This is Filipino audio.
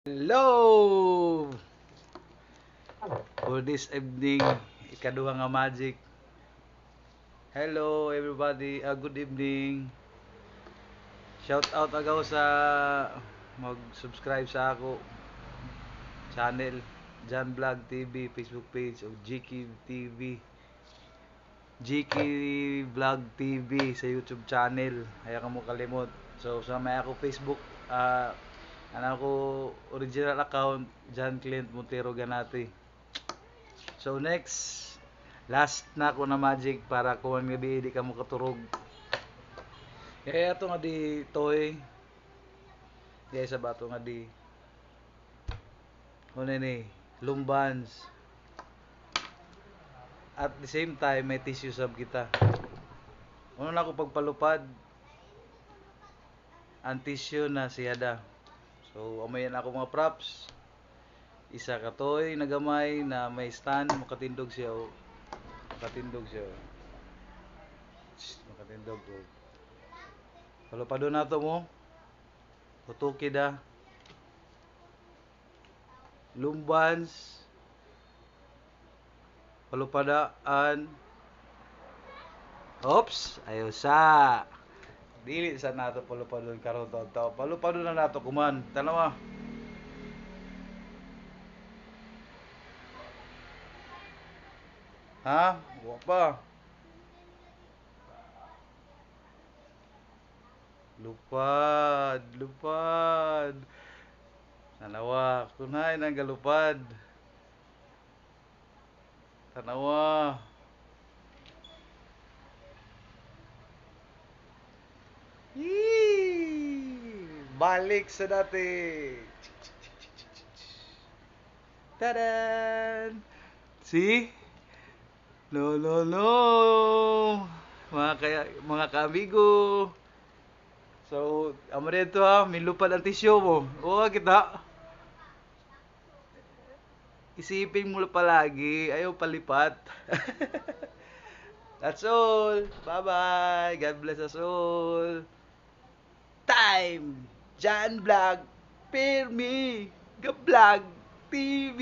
Hello! For this evening, ikaduha nga magic. Hello everybody, good evening. Shout out agaw sa mag-subscribe sa ako channel Jan Vlog TV, Facebook page o GK TV. GK Vlog TV sa YouTube channel. Ayaw ka mo kalimot. So sa may ako Facebook, ako original account Jan Clint Montero Ganati. So next, last na ako na magic para kung ang gabi di ka mo katurog. Kaya ito nga di toy. Kaya sa bato nga di. Ano ni, lumbans. At the same time, may tissue sab kita. Ano na ako pagpalupad. Ang tissue na siyada. So, amayan ako mga props. Isa ka toy na gamay na may stand. Makatindog siya. Makatindog siya. Makatindog ko. Palupado na to mo. Putuki da. Lumbans. Palupadaan. Oops, ayaw sa. Dili sa nato palupadon karon taw. Palupado na nato kuman. Tanawa. Ha? Wa pa. Lupad, lupad. Tanawa, kunay nang galupad. Tanawa. Yee! Balik sa dati. Tadan! See? No, no, no. Mga kaamigo. So, amo dito ha, may lupad ang tisyo mo. Oo, kita. Isipin mo palagi, ayaw palipat. That's all. Bye-bye. God bless us all. Time. Jan Vlog. Permi. Vlog TV.